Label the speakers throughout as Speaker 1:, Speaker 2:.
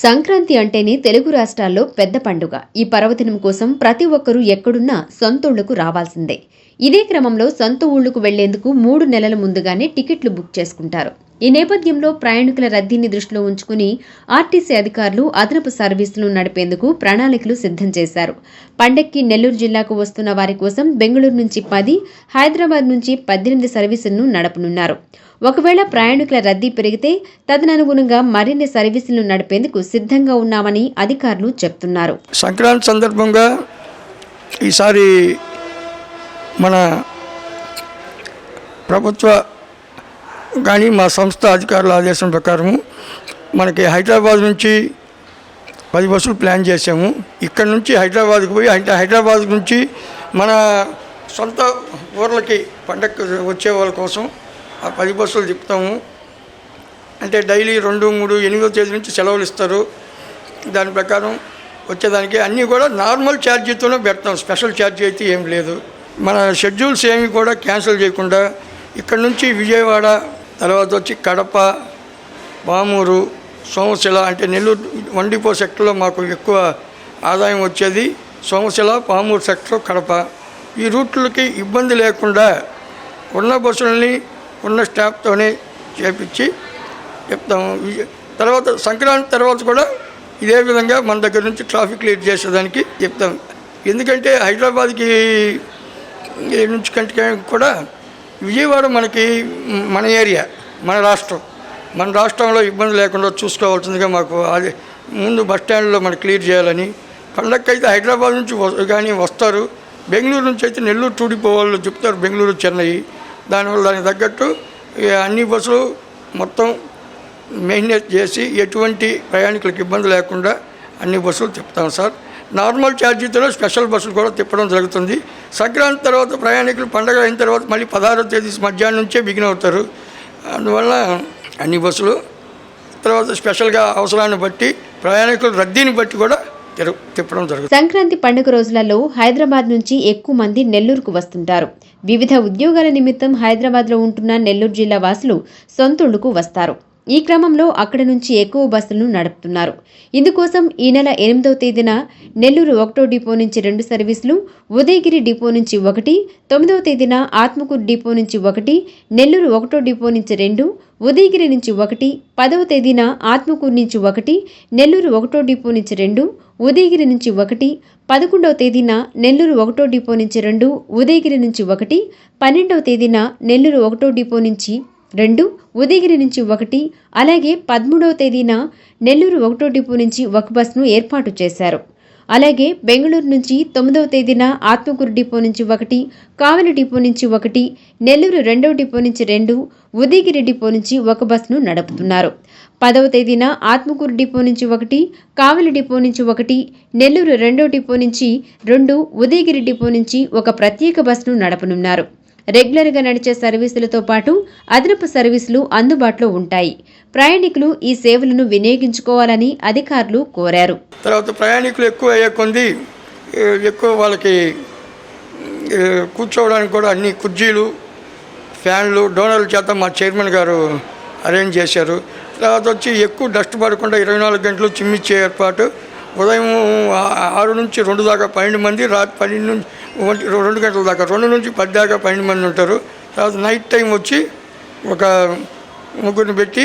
Speaker 1: సంక్రాంతి అంటేనే తెలుగు రాష్ట్రాల్లో పెద్ద పండుగ. ఈ పర్వదినం కోసం ప్రతి ఒక్కరూ ఎక్కడున్నా సొంతూళ్లకు రావాల్సిందే. ఇదే క్రమంలో సొంత ఊళ్లకు వెళ్లేందుకు 3 నెలల ముందుగానే టికెట్లు బుక్ చేసుకుంటారు. ఈ నేపథ్యంలో ప్రయాణికుల రద్దీని దృష్టిలో ఉంచుకుని ఆర్టీసీ అధికారులు అదనపు సర్వీసులు నడిపేందుకు ప్రణాళికలు సిద్ధం చేశారు. పండక్కి నెల్లూరు జిల్లాకు వస్తున్న వారి కోసం బెంగళూరు నుంచి 10, హైదరాబాద్ నుంచి 18 సర్వీసులను నడపనున్నారు. ఒకవేళ ప్రయాణికుల రద్దీ పెరిగితే తదనుగుణంగా మరిన్ని సర్వీసులను నడిపేందుకు సిద్ధంగా ఉన్నామని అధికారులు చెప్తున్నారు.
Speaker 2: సంక్రాంతి సందర్భంగా ఈసారి మన ప్రభుత్వ కానీ మా సంస్థ అధికారుల ఆదేశం ప్రకారం మనకి హైదరాబాద్ నుంచి 10 బస్సులు ప్లాన్ చేసాము. ఇక్కడ నుంచి హైదరాబాద్కి పోయి హైదరాబాద్ నుంచి మన సొంత ఊర్లకి పండగ వచ్చే వాళ్ళ కోసం ఆ 10 బస్సులు తిప్పుతాము. అంటే డైలీ 2, 3, 8వ తేదీ నుంచి సెలవులు ఇస్తారు. దాని ప్రకారం వచ్చేదానికి అన్నీ కూడా నార్మల్ ఛార్జీతోనే పెడతాం. స్పెషల్ ఛార్జీ అయితే ఏం లేదు. మన షెడ్యూల్స్ ఏమి కూడా క్యాన్సిల్ చేయకుండా ఇక్కడ నుంచి విజయవాడ, తర్వాత వచ్చి కడప, పామూరు, సోమశిల, అంటే నెల్లూరు 1 డిపో సెక్టర్లో మాకు ఎక్కువ ఆదాయం వచ్చేది సోమశిల, పామూరు సెక్టర్, కడప. ఈ రూట్లకి ఇబ్బంది లేకుండా ఉన్న బస్సులని ఉన్న స్టాఫ్తోనే చేపించి చెప్తాము. తర్వాత సంక్రాంతి తర్వాత కూడా ఇదే విధంగా మన దగ్గర నుంచి ట్రాఫిక్ క్లియర్ చేసేదానికి చెప్తాం. ఎందుకంటే హైదరాబాద్కి నుంచి కంటే కూడా విజయవాడ మనకి మన ఏరియా, మన రాష్ట్రంలో ఇబ్బంది లేకుండా చూసుకోవాల్సిందిగా మాకు అది ముందు బస్టాండ్లో మనం క్లియర్ చేయాలని. పండగకి అయితే హైదరాబాద్ నుంచి కానీ వస్తారు. బెంగళూరు నుంచి అయితే నెల్లూరు 2 డిపో వాళ్ళు చెప్తారు, బెంగళూరు, చెన్నై. దానివల్ల దానికి తగ్గట్టు అన్ని బస్సులు మొత్తం మెయింటైన్ చేసి ఎటువంటి ప్రయాణికులకు ఇబ్బంది లేకుండా అన్ని బస్సులు తిప్పుతాం సార్. నార్మల్ ఛార్జీతో స్పెషల్ బస్సులు కూడా తిప్పడం జరుగుతుంది. సంక్రాంతి తర్వాత ప్రయాణికులు పండగ అయిన తర్వాత మళ్ళీ 16వ తేదీ మధ్యాహ్నం నుంచే బిగిన్ అవుతారు. అందువల్ల అన్ని బస్సులు తర్వాత స్పెషల్గా అవసరాన్ని బట్టి ప్రయాణికుల రద్దీని బట్టి కూడా తిప్పడం జరుగుతుంది.
Speaker 1: సంక్రాంతి పండుగ రోజులలో హైదరాబాద్ నుంచి ఎక్కువ మంది నెల్లూరుకు వస్తుంటారు. వివిధ ఉద్యోగాల నిమిత్తం హైదరాబాద్లో ఉంటున్న నెల్లూరు జిల్లా వాసులు సొంతూళ్లకు వస్తారు. ఈ క్రమంలో అక్కడి నుంచి ఎక్కువ బస్సులను నడుపుతున్నారు. ఇందుకోసం ఈ నెల 8వ తేదీన నెల్లూరు 1వ డిపో నుంచి 2 సర్వీసులు, ఉదయగిరి డిపో నుంచి 1, 9వ తేదీన ఆత్మకూరు డిపో నుంచి 1, నెల్లూరు 1వ డిపో నుంచి 2, ఉదయగిరి నుంచి 1, 10వ తేదీన ఆత్మకూరు నుంచి 1, నెల్లూరు 1వ డిపో నుంచి 2, ఉదయగిరి నుంచి 1, 11వ తేదీన నెల్లూరు 1వ డిపో నుంచి 2, ఉదయగిరి నుంచి 1, 12వ తేదీన నెల్లూరు 1వ డిపో నుంచి 2, ఉదయగిరి నుంచి 1, అలాగే 13వ తేదీన నెల్లూరు 1వ డిపో నుంచి 1 బస్ను ఏర్పాటు చేశారు. అలాగే బెంగళూరు నుంచి 9వ తేదీన ఆత్మకూరు డిపో నుంచి 1, కావలి డిపో నుంచి 1, నెల్లూరు 2వ డిపో నుంచి 2, ఉదయగిరి డిపో నుంచి 1 బస్ను నడుపుతున్నారు. 10వ తేదీన ఆత్మకూరు డిపో నుంచి 1, కావలి డిపో నుంచి 1, నెల్లూరు 2వ డిపో నుంచి 2, ఉదయగిరి డిపో నుంచి 1 ప్రత్యేక బస్ను నడపనున్నారు. రెగ్యులర్గా నడిచే సర్వీసులతో పాటు అదనపు సర్వీసులు అందుబాటులో ఉంటాయి. ప్రయాణికులు ఈ సేవలను వినియోగించుకోవాలని అధికారులు కోరారు.
Speaker 2: తర్వాత ప్రయాణికులు ఎక్కువ అయ్యే కొద్ది ఎక్కువ వాళ్ళకి కూర్చోవడానికి కూడా అన్ని కుర్చీలు, ఫ్యాన్లు, డోనర్ల చేత మా చైర్మన్ గారు అరేంజ్ చేశారు. తర్వాత వచ్చి ఎక్కువ డస్ట్ పడకుండా 24 గంటలు చిమ్మిచ్చే ఏర్పాటు. ఉదయం 6 నుంచి 2 దాకా 12 మంది, రాత్రి 12 నుంచి 2 గంటల దాకా 2 నుంచి 10 దాకా 12 మంది ఉంటారు. తర్వాత నైట్ టైం వచ్చి ఒక ముగ్గురిని పెట్టి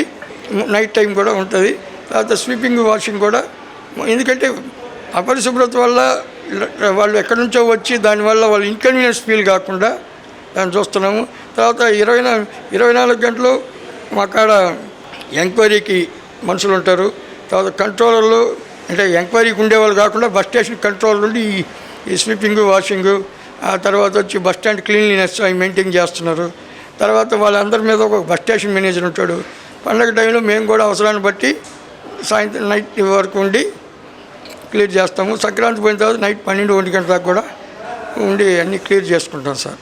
Speaker 2: నైట్ టైం కూడా ఉంటుంది. తర్వాత స్వీపింగ్, వాషింగ్ కూడా. ఎందుకంటే అపరిశుభ్రత వల్ల వాళ్ళు ఎక్కడి నుంచో వచ్చి దానివల్ల వాళ్ళు ఇన్కన్వీనియన్స్ ఫీల్ కాకుండా దాన్ని చూస్తున్నాము. తర్వాత 24 గంటలు మా కాడ ఎంక్వైరీకి మనుషులు ఉంటారు. తర్వాత కంట్రోలర్లు, అంటే ఎంక్వైరీకి ఉండేవాళ్ళు కాకుండా బస్ స్టేషన్ కంట్రోల్ నుండి ఈ స్వీపింగ్, వాషింగ్, ఆ తర్వాత వచ్చి బస్ స్టాండ్ క్లీన్లీనెస్ అవి మెయింటైన్ చేస్తున్నారు. తర్వాత వాళ్ళందరి మీద ఒక బస్ స్టేషన్ మేనేజర్ ఉంటాడు. పండగ టైంలో మేము కూడా అవసరాన్ని బట్టి సాయంత్రం నైట్ వరకు ఉండి క్లియర్ చేస్తాము. సంక్రాంతి పోయిన తర్వాత నైట్ 12, 1 గంట దాకా కూడా ఉండి అన్నీ క్లియర్ చేసుకుంటాం సార్.